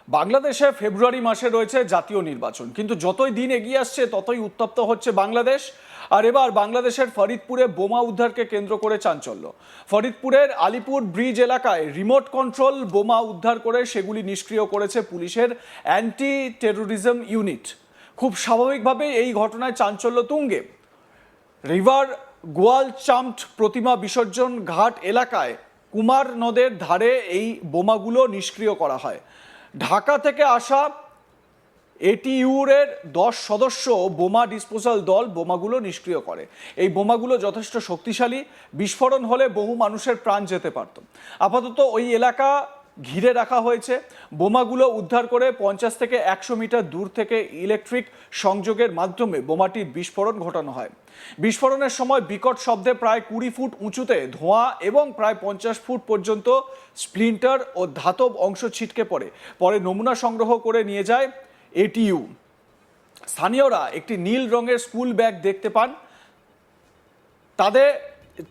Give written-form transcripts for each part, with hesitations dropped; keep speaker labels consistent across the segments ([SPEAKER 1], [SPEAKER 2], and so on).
[SPEAKER 1] বাংলাদেশে ফেব্রুয়ারি মাসে রয়েছে জাতীয় নির্বাচন, কিন্তু যতই দিন এগিয়ে আসছে ততই উত্তপ্ত হচ্ছে বাংলাদেশ। আর এবার বাংলাদেশের ফরিদপুরে বোমা উদ্ধারকে কেন্দ্র করে চাঞ্চল্য। ফরিদপুরের আলিপুর ব্রিজ এলাকায় রিমোট কন্ট্রোল বোমা উদ্ধার করে সেগুলি নিষ্ক্রিয় করেছে পুলিশের অ্যান্টি টেরোরিজম ইউনিট। খুব স্বাভাবিকভাবেই এই ঘটনায় চাঞ্চল্য তুঙ্গে। রিভার গোয়াল চাম্পড প্রতিমা বিসর্জন ঘাট এলাকায় কুমার নদের ধারে এই বোমাগুলো নিষ্ক্রিয় করা হয়। ঢাকা থেকে আসা এটিইউর 10 সদস্য বোমা ডিসপোজাল দল বোমাগুলো নিষ্ক্রিয় করে। এই বোমাগুলো যথেষ্ট শক্তিশালী, বিস্ফোরণ হলে বহু মানুষের প্রাণ যেতে পারত। আপাতত ওই এলাকা ঘিরে রাখা হয়েছে। বোমাগুলো উদ্ধার করে 50 থেকে 100 মিটার দূর থেকে ইলেকট্রিক সংযোগের মাধ্যমে বোমাটির বিস্ফোরণ ঘটানো হয়। বিস্ফোরণের সময় বিকট শব্দে প্রায় 20 ফুট উঁচুতে ধোঁয়া এবং প্রায় 50 ফুট পর্যন্ত স্প্লিন্টার ও ধাতব অংশ ছিটকে পড়ে। পরে নমুনা সংগ্রহ করে নিয়ে যায় এটিইউ। স্থানীয়রা একটি নীল রঙের স্কুল ব্যাগ দেখতে পান।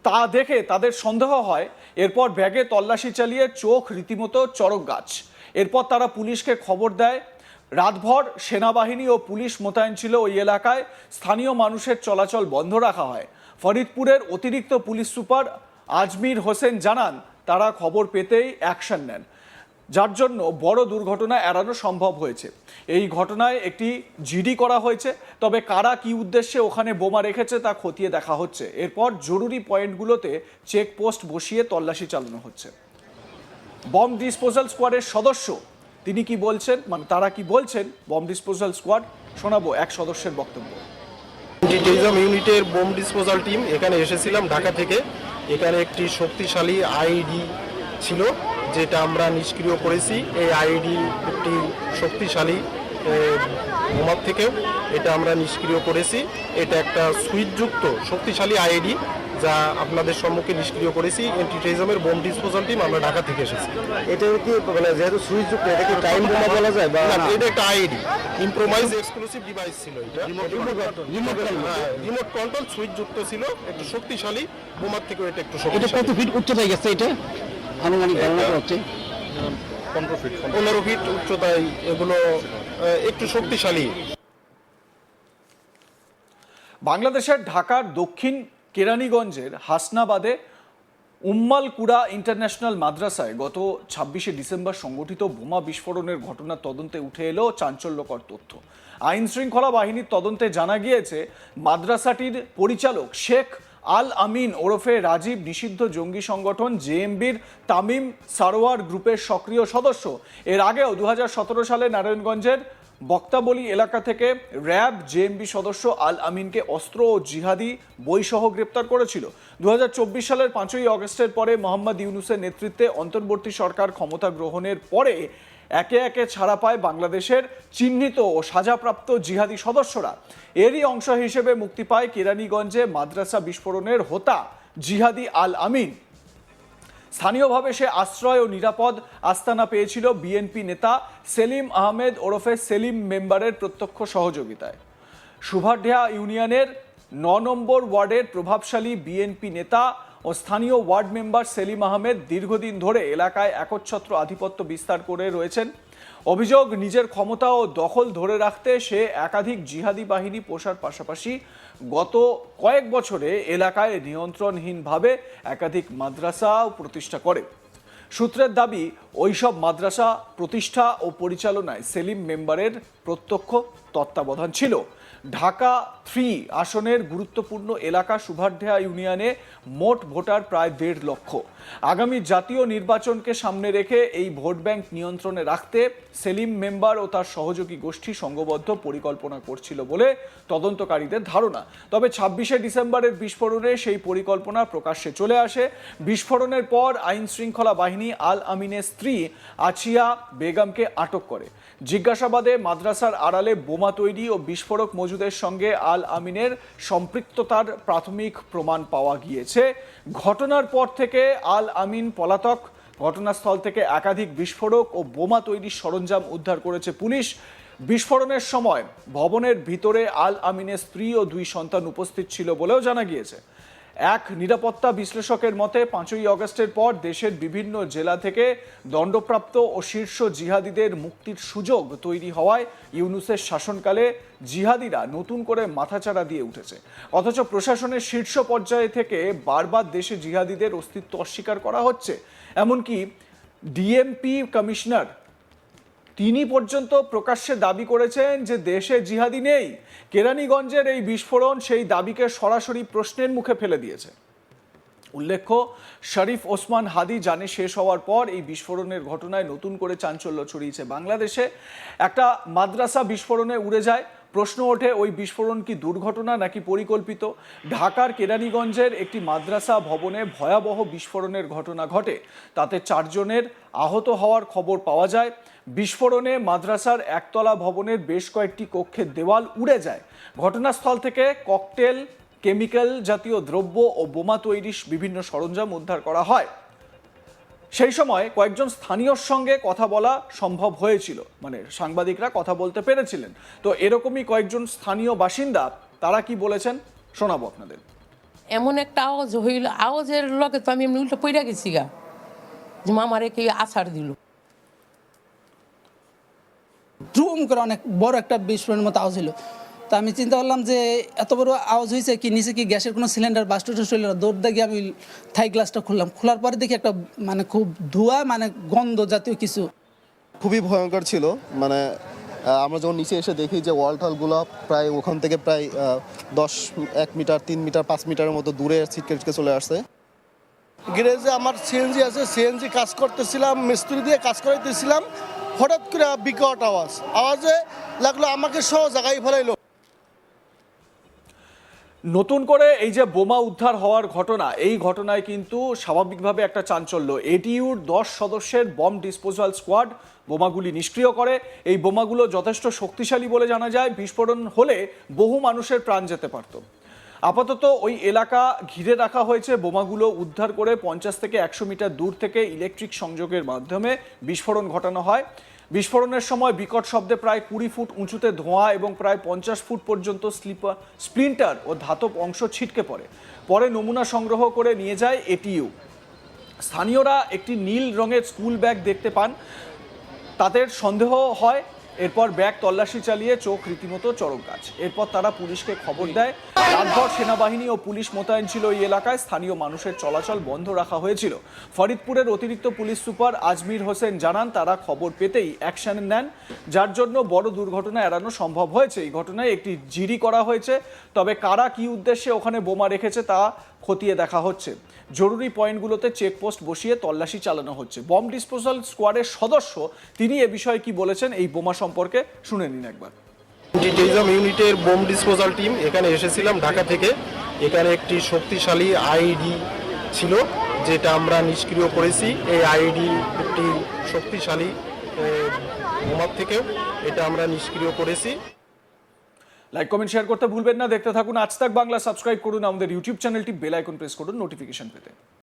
[SPEAKER 1] তা দেখে তাদের সন্দেহ হয়। এরপর ব্যাগে তল্লাশি চালিয়ে চোখ রীতিমতো চড়ক গাছ। এরপর তারা পুলিশকে খবর দেয়। রাতভর সেনাবাহিনী ও পুলিশ মোতায়েন ছিল ওই এলাকায়। স্থানীয় মানুষের চলাচল বন্ধ রাখা হয়। ফরিদপুরের অতিরিক্ত পুলিশ সুপার আজমির হোসেন জানান, তারা খবর পেতেই অ্যাকশন নেন, যার জন্য বড় দুর্ঘটনা এড়ানো সম্ভব হয়েছে। এই ঘটনায় একটি জিডি করা হয়েছে, তবে কারা কি উদ্দেশ্যে ওখানে বোমা রেখেছে তা খতিয়ে দেখা হচ্ছে। এরপর জরুরি পয়েন্টগুলোতে চেকপোস্ট বসিয়ে তল্লাশি চালানো হচ্ছে। বম ডিসপোজাল স্কোয়াডের সদস্য তিনি কি বলছেন, মানে তারা কি বলছেন, বম ডিসপোজাল স্কোয়াড, শোনাবো এক সদস্যের বক্তব্য।
[SPEAKER 2] টেরোরিজম ইউনিটের বোম ডিসপোজাল টিম এখানে এসেছিলাম ঢাকা থেকে। এখানে একটি শক্তিশালী আইডি ছিল যেটা আমরা নিষ্ক্রিয় করেছি। এই আইডি একটি শক্তিশালী বোমার থেকেও এটা আমরা নিষ্ক্রিয় করেছি। এটা একটা সুইচযুক্ত শক্তিশালী আইডি যা আপনাদের সম্মুখে নিষ্ক্রিয় করেছি। অ্যান্টি টেরোরিজমের বোম ডিসপোজাল টিম আমরা ঢাকা থেকে এসেছি।
[SPEAKER 3] এটা কি মানে যেহেতু সুইচযুক্ত, এটা কি টাইম বোমা বলা যায়? বা
[SPEAKER 2] এটা একটা আইডি ইম্প্রোভাইজ এক্সক্লুসিভ ডিভাইস ছিল। এটা রিমোট কন্ট্রোল সুইচযুক্ত ছিল, একটু শক্তিশালী। বোমার থেকেও এটা একটু শক্তিশালী।
[SPEAKER 3] কত ফিট উচ্চতায় গেছে এটা আনুমানিক ধারণা করা হচ্ছে?
[SPEAKER 2] 15 ফিট উচ্চতায় এগুলো একটু শক্তিশালী।
[SPEAKER 1] বাংলাদেশের ঢাকার দক্ষিণ কেরানীগঞ্জের হাসনাবাদে উম্মালকুড়া ইন্টারন্যাশনাল মাদ্রাসায় গত 26শে ডিসেম্বর সংগঠিত বোমা বিস্ফোরণের ঘটনার তদন্তে উঠে এলো চাঞ্চল্যকর তথ্য। আইন শৃঙ্খলা বাহিনীর তদন্তে জানা গিয়েছে, মাদ্রাসাটির পরিচালক শেখ আল আমিন ওরফে রাজীব নিষিদ্ধ জঙ্গি সংগঠন জেএমবির তামিম সারোয়ার গ্রুপের সক্রিয় সদস্য। এর আগেও 2017 সালে নারায়ণগঞ্জের বক্তাবলী এলাকা থেকে র্যাব জেএমবি সদস্য আল আমিনকে অস্ত্র ও জিহাদি বইসহ গ্রেপ্তার করেছিল। 2024 সালের 5ই অগস্টের পরে মোহাম্মদ ইউনূসের নেতৃত্বে অন্তর্বর্তী সরকার ক্ষমতা গ্রহণের পরে একে একে ছাড়া পায় বাংলাদেশের চিহ্নিত ও সাজাপ্রাপ্ত জিহাদি সদস্যরা। এরই অংশ হিসেবে মুক্তি পায় কেরানীগঞ্জে মাদ্রাসা বিস্ফোরণের হোতা জিহাদি আল আমিন। স্থানীয়ভাবে সে আশ্রয় ও নিরাপদ আস্তানা পেয়েছিল বিএনপি নেতা সেলিম আহমেদ ওরফে সেলিম মেম্বারের প্রত্যক্ষ সহযোগিতায়। সুভাঢিয়া ইউনিয়নের 9 নম্বর ওয়ার্ডের প্রভাবশালী বিএনপি নেতা ও স্থানীয় ওয়ার্ড মেম্বার সেলিম আহমেদ দীর্ঘদিন ধরে এলাকায় একচ্ছত্র আধিপত্য বিস্তার করে রয়েছেন। অভিযোগ, নিজের ক্ষমতা ও দখল ধরে রাখতে সে একাধিক জিহাদি বাহিনী পোষার পাশাপাশি গত কয়েক বছরে এলাকায় নিয়ন্ত্রণহীনভাবে একাধিক মাদ্রাসা প্রতিষ্ঠা করে। সূত্রের দাবি, ওইসব মাদ্রাসা প্রতিষ্ঠা ও পরিচালনায় সেলিম মেম্বারের প্রত্যক্ষ তত্ত্বাবধান ছিল। ঢাকা 3 আসনের গুরুত্বপূর্ণ এলাকা সুভাঢিয়া ইউনিয়নে মোট ভোটার প্রায় 1.5 লক্ষ। আগামী জাতীয় নির্বাচনকে সামনে রেখে এই ভোট ব্যাংক নিয়ন্ত্রণে রাখতে সেলিম মেম্বার ও তার সহযোগী গোষ্ঠী সংঘবদ্ধ পরিকল্পনা করছিল বলে তদন্তকারীদের ধারণা। তবে 26শে ডিসেম্বরের বিস্ফোরণে সেই পরিকল্পনা প্রকাশ্যে চলে আসে। বিস্ফোরণের পর আইন শৃঙ্খলা বাহিনী আল আমিনের স্ত্রী আছিয়া বেগমকে আটক করে। জিজ্ঞাসাবাদে মাদ্রাসার আড়ালে বোমা তৈরি ও বিস্ফোরক মজুদের সঙ্গে আল আমিনের সম্পৃক্ততার প্রাথমিক প্রমাণ পাওয়া গিয়েছে। ঘটনার পর থেকে আল আমিন পলাতক। ঘটনাস্থল থেকে একাধিক বিস্ফোরক ও বোমা তৈরির সরঞ্জাম উদ্ধার করেছে পুলিশ। বিস্ফোরণের সময় ভবনের ভিতরে আল আমিনের স্ত্রী ও 2 সন্তান উপস্থিত ছিল বলেও জানা গিয়েছে। এক নিরাপত্তা বিশ্লেষকের মতে 5ই অগস্টের পর দেশের বিভিন্ন জেলা থেকে দণ্ডপ্রাপ্ত ও শীর্ষ জিহাদিদের মুক্তির সুযোগ তৈরি হওয়ায় ইউনূসের শাসনকালে জিহাদিরা নতুন করে মাথাচাড়া দিয়ে উঠেছে। অথচ প্রশাসনের শীর্ষ পর্যায়ে থেকে বারবার দেশে জিহাদিদের অস্তিত্ব অস্বীকার করা হচ্ছে। এমনকি ডিএমপি কমিশনার তিনি পর্যন্ত প্রকাশ্যে দাবি করেছেন যে দেশে জিহাদি নেই। কেরানীগঞ্জের এই বিস্ফোরণ সেই দাবিকে সরাসরি প্রশ্নের মুখে ফেলে দিয়েছে। উল্লেখ্য, শরীফ ওসমান হাদি জানে শেষ হওয়ার পর এই বিস্ফোরণের ঘটনায় নতুন করে চাঞ্চল্য ছড়িয়েছে বাংলাদেশে। একটা মাদ্রাসা বিস্ফোরণে উড়ে যায়। প্রশ্ন ওঠে, ওই বিস্ফোরণ কি দুর্ঘটনা নাকি পরিকল্পিত? ঢাকার কেরানীগঞ্জের একটি মাদ্রাসা ভবনে ভয়াবহ বিস্ফোরণের ঘটনা ঘটে। তাতে 4 জনের আহত হওয়ার খবর পাওয়া যায়। বিস্ফোরণে মাদ্রাসার একতলা ভবনের বেশ কয়েকটি কক্ষের দেওয়াল উড়ে যায়। ঘটনাস্থল থেকে ককটেল, কেমিক্যাল জাতীয় দ্রব্য ও বোমা তৈরির বিভিন্ন সরঞ্জাম উদ্ধার করা হয়। সেই সময় কয়েকজন স্থানীয়র সঙ্গে কথা বলা সম্ভব হয়েছিল, মানে সাংবাদিকরা কথা বলতে পেরেছিলেন। তো এরকমই কয়েকজন স্থানীয় বাসিন্দা তারা কি বলেছেন শোনাবো আপনাদের।
[SPEAKER 4] এমন একটা আওয়াজ হইল, আওয়াজের লগে তো আমি এমনি উল্টো পইরা গেছি গা, যে মামারে কে আছাড় দিল।
[SPEAKER 5] ড্রুম করে অনেক বড় একটা বিস্ফোরণের মতো আওয়াজ হলো। তা আমি চিন্তা করলাম যে এত বড় আওয়াজ হয়েছে কি, নিচে কি গ্যাসের কোনো সিলিন্ডার বাস্ট হইল। দৌড় দেখি আমি থাই গ্লাসটা খুললাম, খোলার পরে দেখি একটা মানে খুব ধোঁয়া, মানে গন্ধ জাতীয় কিছু।
[SPEAKER 6] খুবই ভয়ঙ্কর ছিল। মানে আমরা যখন নিচে এসে দেখি যে ওয়াল টলগুলো প্রায় ওখান থেকে প্রায় 1 মিটার 3 মিটার 5 মিটারের মতো দূরে ছিটকে চলে আসছে।
[SPEAKER 3] গ্যারেজে আমার সিএনজি আছে, সিএনজি কাজ করতেছিলাম, মিস্ত্রি দিয়ে কাজ করাইতেছিলাম। হঠাৎ করে বিকট আওয়াজে লাগলো আমাকে সহ জায়গায় ফেলাইলো।
[SPEAKER 1] নতুন করে এই যে বোমা উদ্ধার হওয়ার ঘটনা, এই ঘটনায় কিন্তু স্বাভাবিকভাবে একটা চাঞ্চল্য। এটিইউর 10 সদস্যের বম ডিসপোজাল স্কোয়াড বোমাগুলি নিষ্ক্রিয় করে। এই বোমাগুলো যথেষ্ট শক্তিশালী বলে জানা যায়। বিস্ফোরণ হলে বহু মানুষের প্রাণ যেতে পারত। আপাতত ওই এলাকা ঘিরে রাখা হয়েছে। বোমাগুলো উদ্ধার করে 50 থেকে 100 মিটার দূর থেকে ইলেকট্রিক সংযোগের মাধ্যমে বিস্ফোরণ ঘটানো হয়। বিস্ফোরণের সময় বিকট শব্দে প্রায় 20 ফুট উঁচুতে ধোঁয়া এবং প্রায় 50 ফুট পর্যন্ত স্প্লিন্টার ও ধাতব অংশ ছিটকে পড়ে। পরে নমুনা সংগ্রহ করে নিয়ে যায় এটিইউ। স্থানীয়রা একটি নীল রঙের স্কুল ব্যাগ দেখতে পান, তাদের সন্দেহ হয়। এরপর ব্যাগ তল্লাশি চালিয়ে চোখ রীতিমতো চড়ক গাছ। এরপর তারা পুলিশকে খবর দেয়। রাতভর সেনাবাহিনী ও পুলিশ মোতায়েন ছিল এই এলাকায়। স্থানীয় মানুষের চলাচল বন্ধ রাখা হয়েছিল। ফরিদপুরের অতিরিক্ত পুলিশ সুপার আজমির হোসেন জানান, তারা খবর পেতেই অ্যাকশন নেন, যার জন্য বড় দুর্ঘটনা এড়ানো সম্ভব হয়েছে। এই ঘটনায় একটি জিডি করা হয়েছে। তবে কারা কি উদ্দেশ্যে ওখানে বোমা রেখেছে তা খতিয়ে দেখা হচ্ছে। জরুরি পয়েন্টগুলোতে চেকপোস্ট বসিয়ে তল্লাশি চালানো হচ্ছে। বম ডিসপোজাল স্কোয়াডের সদস্য তিনি এ বিষয়ে কি বলেছেন এই বোমা সম্পর্কে শুনে নিন একবার।
[SPEAKER 2] টেররিজম ইউনিটের বোম ডিসপোজাল টিম এখানে এসেছিলাম ঢাকা থেকে। এখানে একটি শক্তিশালী আইডি ছিল যেটা আমরা নিষ্ক্রিয় করেছি। এই আইডি একটি শক্তিশালী বোমার থেকেও এটা আমরা নিষ্ক্রিয় করেছি।
[SPEAKER 1] লাইক কমেন্ট শেয়ার করতে ভুলবেন না। দেখতে থাকুন আজ তাক বাংলা। সাবস্ক্রাইব করুন আমাদের ইউটিউব চ্যানেলটি, বেল আইকন প্রেস করুন নোটিফিকেশন পেতে।